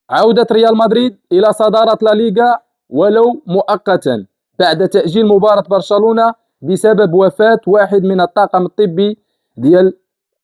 عودة ريال مدريد إلى صدارة لا ليغا ولو مؤقتا بعد تأجيل مباراة برشلونة بسبب وفاة واحد من الطاقم الطبي ديال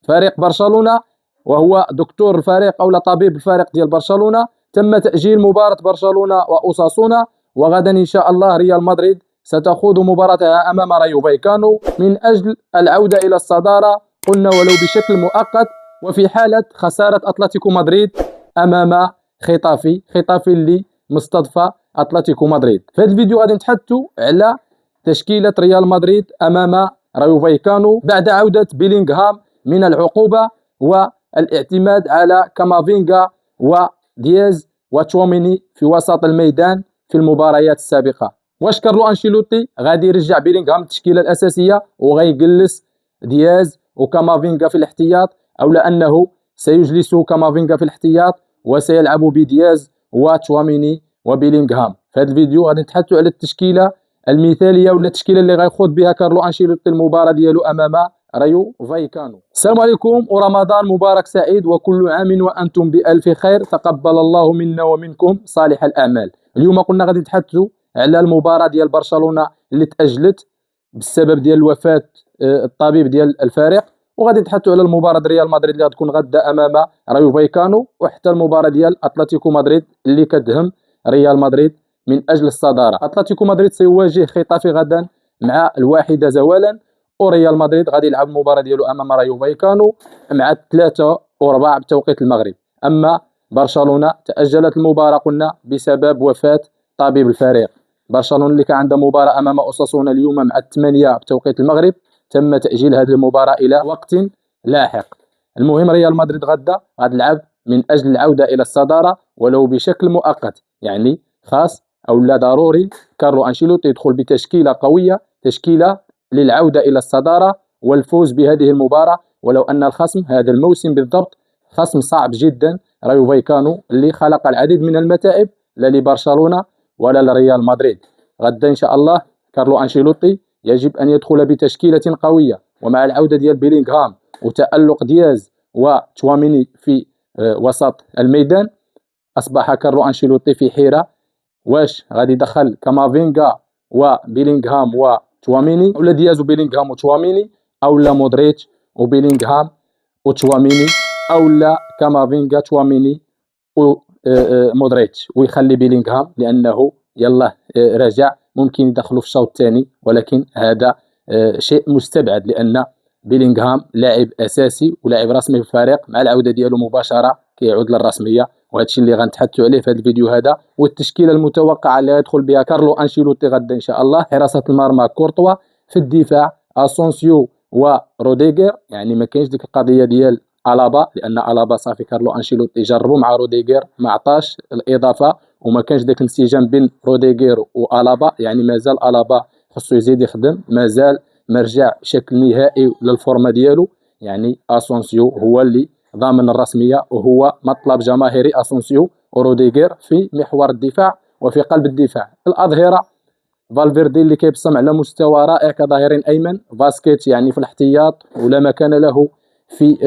فريق برشلونة، وهو دكتور الفريق أو طبيب الفريق ديال برشلونة. تم تأجيل مباراة برشلونة وأوساسونا، وغدا إن شاء الله ريال مدريد ستخوض مباراتها أمام رايو فايكانو من أجل العودة إلى الصدارة، قلنا ولو بشكل مؤقت، وفي حالة خسارة أتلتيكو مدريد أمام خطافي اللي مستضفى أتلتيكو مدريد. في هذا الفيديو غادي نتحدثوا على تشكيلة ريال مدريد أمام رايو فايكانو بعد عودة بيلينغهام من العقوبة والاعتماد على كامافينغا ودياز وتشواميني في وسط الميدان في المباريات السابقة. واش كارلو أنشيلوتي غادي يرجع بيلينغهام التشكيلة الأساسية وغيجلس دياز وكامافينغا في الاحتياط، أو لأنه سيجلس كامافينغا في الاحتياط وسيلعب بدياز وتشواميني وبيلينغهام؟ في هذا الفيديو غادي نتحدثوا على التشكيلة المثالية ولا التشكيلة اللي غيخوض بها كارلو أنشيلوتي المباراة ديالو أمام رايو فايكانو. السلام عليكم ورمضان مبارك سعيد وكل عام وأنتم بألف خير، تقبل الله منا ومنكم صالح الأعمال. اليوم قلنا غادي نتحدثوا على المباراة ديال برشلونة اللي تأجلت بسبب ديال وفاة الطبيب ديال الفريق، وغادي نتحدثوا على المباراة ديال ريال مدريد اللي غتكون غدا أمام رايو فايكانو، وحتى المباراة ديال أتلتيكو مدريد اللي كتهم ريال مدريد من أجل الصدارة. أتلتيكو مدريد سيواجه خطافي غدا مع 1 زوالا، وريال مدريد غادي يلعب المباراة ديالو أمام رايو فايكانو مع 3 و4 بتوقيت المغرب. أما برشلونة تأجلت المباراة قلنا بسبب وفاة طبيب الفريق. برشلونة اللي كان عندها مباراة أمام أوساسونا اليوم مع 8 بتوقيت المغرب، تم تأجيل هذه المباراة إلى وقت لاحق. المهم ريال مدريد غدا غتلعب من أجل العودة إلى الصدارة ولو بشكل مؤقت، يعني خاص أو لا ضروري كارلو أنشيلوتي يدخل بتشكيلة قوية، تشكيلة للعودة إلى الصدارة والفوز بهذه المباراة، ولو أن الخصم هذا الموسم بالضبط خصم صعب جدا، رايو فايكانو اللي خلق العديد من المتاعب لا لبرشلونة ولا لريال مدريد. غدا إن شاء الله كارلو أنشيلوتي يجب أن يدخل بتشكيلة قوية، ومع العودة ديال بيلينغهام وتألق دياز وتشواميني في وسط الميدان أصبح كارلو أنشيلوتي في حيرة. واش غادي يدخل كامافينغا وبيلينغهام وتشواميني، أو لا دياز وبيلينغهام وتشواميني، أو لا مودريتش وبيلينغهام وتشواميني، أو لا كامافينغا تشواميني ومودريتش، ويخلي بيلينغهام لأنه يلا رجع، ممكن يدخلوا في الشوط الثاني، ولكن هذا شيء مستبعد لأن بيلينغهام لاعب أساسي ولاعب رسمي في الفريق، مع العودة ديالو مباشرة كيعود للرسمية، وهذا الشيء اللي غنتحدثوا عليه في هذا الفيديو هذا. والتشكيلة المتوقعة اللي يدخل بها كارلو أنشيلوتي غدا إن شاء الله: حراسة المرمى كورتوا، في الدفاع أسونسيو وروديغر، يعني ما كاينش ديك القضية ديال ألابا، لأن ألابا صافي كارلو أنشيلوتي جربوا مع روديغر ما عطاش الإضافة، وما كانش داك الانسجام بين روديغر وألابا، يعني مازال ألابا خصو يزيد يخدم، مازال ما رجع بشكل نهائي للفورمه ديالو. يعني اسونسيو هو اللي ضامن الرسميه، وهو مطلب جماهيري اسونسيو وروديغر في محور الدفاع وفي قلب الدفاع. الاظهره فالفيردي اللي كيبصم على مستوى رائع كظهير ايمن، فاسكيت يعني في الاحتياط ولا مكان له في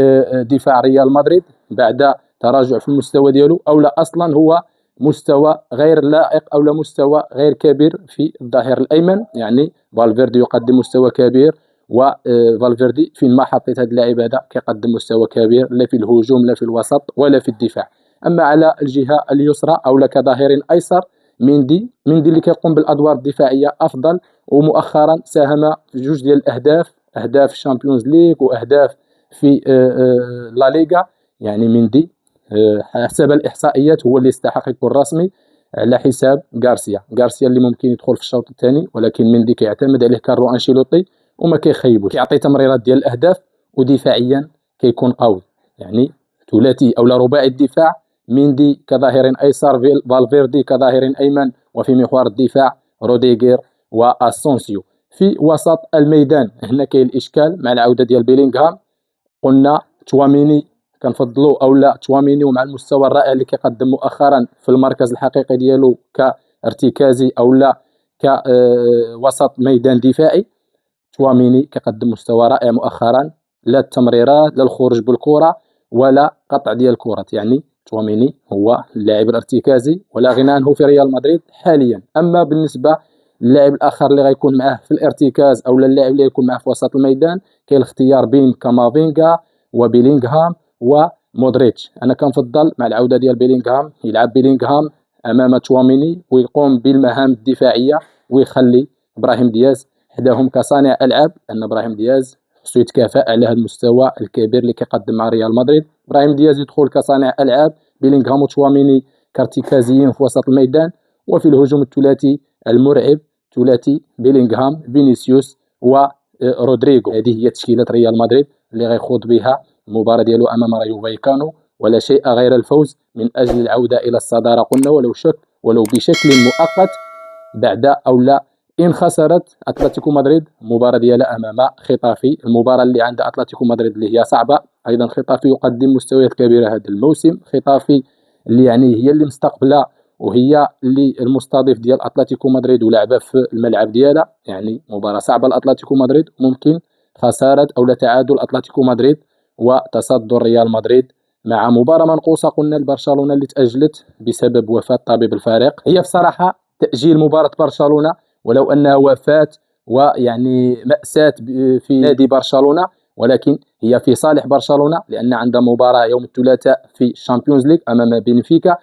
دفاع ريال مدريد بعد تراجع في المستوى ديالو، او لا اصلا هو مستوى غير لائق او لا مستوى غير كبير في الظهير الايمن. يعني فالفيردي يقدم مستوى كبير، وفالفيردي فين ما حطيت هذا اللاعب هذا كيقدم مستوى كبير، لا في الهجوم لا في الوسط ولا في الدفاع. اما على الجهه اليسرى او لا كظهير ايسر مندي اللي كيقوم بالادوار الدفاعيه افضل، ومؤخرا ساهم في جوج ديال الاهداف، اهداف الشامبيونز ليغ واهداف في لا ليغا. يعني مندي حسب الاحصائيات هو اللي يستحق يكون رسمي على حساب غارسيا اللي ممكن يدخل في الشوط الثاني، ولكن مندي كيعتمد عليه كارلو انشيلوتي وما كيخيبوش، كيعطي تمريرات ديال الاهداف، ودفاعيا كيكون قوي. يعني ثلاثي او لا رباعي الدفاع: مندي كظاهر ايسر، فالفيردي كظاهر ايمن، وفي محور الدفاع روديغر واسونسيو. في وسط الميدان هنا كاين الاشكال مع العوده ديال بيلينغهام، قلنا تشواميني كنفضلوا او لا تشواميني، ومع المستوى الرائع اللي كيقدم مؤخرا في المركز الحقيقي ديالو كارتكازي او لا كوسط ميدان دفاعي، تشواميني كيقدم مستوى رائع مؤخرا، لا التمريرات لا الخروج بالكره ولا قطع ديال الكرات. يعني تشواميني هو اللاعب الارتكازي ولا غنى عنه في ريال مدريد حاليا. اما بالنسبه للاعب الاخر اللي غيكون معاه في الارتكاز او اللاعب اللي يكون معاه في وسط الميدان، كاين الاختيار بين كامافينغا وبيلينغهام ومودريتش. انا كنفضل مع العوده ديال بيلينغهام يلعب بيلينغهام امام تشواميني ويقوم بالمهام الدفاعيه ويخلي ابراهيم دياز حداهم كصانع العاب، لان ابراهيم دياز خصو يتكافئ على هذا المستوى الكبير اللي كيقدم مع ريال مدريد. ابراهيم دياز يدخل كصانع العاب، بيلينغهام وتشواميني كارتكازيين في وسط الميدان، وفي الهجوم الثلاثي المرعب ثلاثي بيلينغهام فينيسيوس ورودريغو. هذه هي تشكيله ريال مدريد اللي غيخوض بها المباراه ديالو امام رايو فايكانو، ولا شيء غير الفوز من اجل العوده الى الصداره، قلنا ولو بشكل مؤقت بعد او لا ان خسرت اتلتيكو مدريد المباراه ديالها امام خطافي، المباراه اللي عند اتلتيكو مدريد اللي هي صعبه. ايضا خطافي يقدم مستويات كبيره هذا الموسم، خطافي اللي هي اللي مستقبله وهي اللي المستضيف ديال اتلتيكو مدريد ولعبه في الملعب ديالها. مباراه صعبه لاتلتيكو مدريد، ممكن خساره او لا تعادل اتلتيكو مدريد وتصدر ريال مدريد مع مباراه منقوصه قلنا لبرشلونه اللي تاجلت بسبب وفاه طبيب الفريق. هي بصراحه تاجيل مباراه برشلونه ولو انها وفاه مأساة في نادي برشلونة، ولكن هي في صالح برشلونة لأن عندها مباراة يوم الثلاثاء في الشامبيونز ليغ أمام بنفيكا.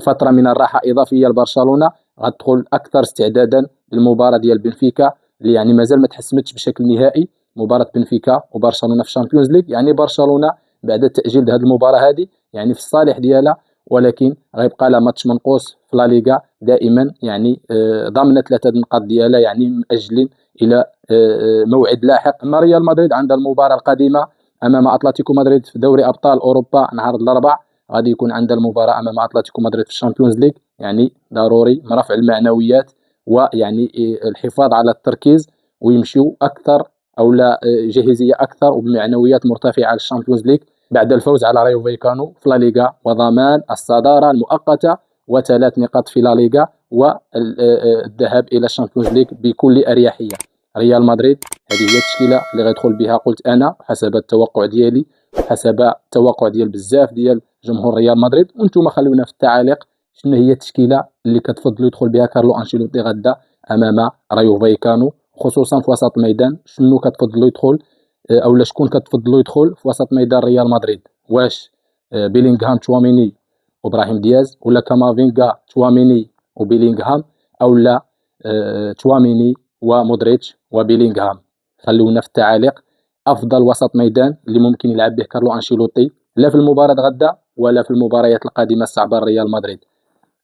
فترة من الراحة إضافية لبرشلونة، غتدخل أكثر استعدادا للمباراة ديال بنفيكا اللي مازال ما تحسمتش بشكل نهائي. مباراة بنفيكا وبرشلونة في الشامبيونز ليغ، برشلونة بعد تأجيل هذه المباراة هذه في الصالح ديالها، ولكن غيبقى لها ماتش منقوص في لا ليغا دائما، ضمن 3 النقاط ديالها، مأجلين الى موعد لاحق. اما ريال مدريد عندها المباراه القادمه امام اتلتيكو مدريد في دوري ابطال اوروبا نهار الاربعاء، غادي يكون عندها المباراه امام اتلتيكو مدريد في الشامبيونز ليغ. ضروري من رفع المعنويات الحفاظ على التركيز ويمشيو اكثر او لا جاهزيه اكثر وبمعنويات مرتفعه للشامبيونز ليغ بعد الفوز على رايو فايكانو في لا ليغا وضمان الصداره المؤقته و3 نقاط في لا ليغا والذهاب الى الشامبيونز ليغ بكل اريحيه. ريال مدريد هذه هي التشكيله اللي غيدخل بها، قلت انا حسب التوقع ديالي، حسب التوقع ديال بزاف ديال جمهور ريال مدريد. وانتم خلونا في التعاليق شنو هي التشكيله اللي كتفضلوا يدخل بها كارلو انشيلوتي غدا امام رايو فايكانو، خصوصا في وسط الميدان. شنو كتفضلوا يدخل او شكون كتفضلوا يدخل في وسط ميدان ريال مدريد؟ واش بيلينغهام تشواميني وابراهيم دياز، ولا كامافينغا تشواميني وبيلينغهام، او لا تشواميني ومودريتش وبيلينغهام؟ خلونا في التعاليق افضل وسط ميدان اللي ممكن يلعب به كارلو انشيلوتي لا في المباراه غدا ولا في المباريات القادمه الصعبه لريال مدريد.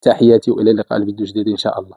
تحياتي والى اللقاء الفيديو جديد ان شاء الله.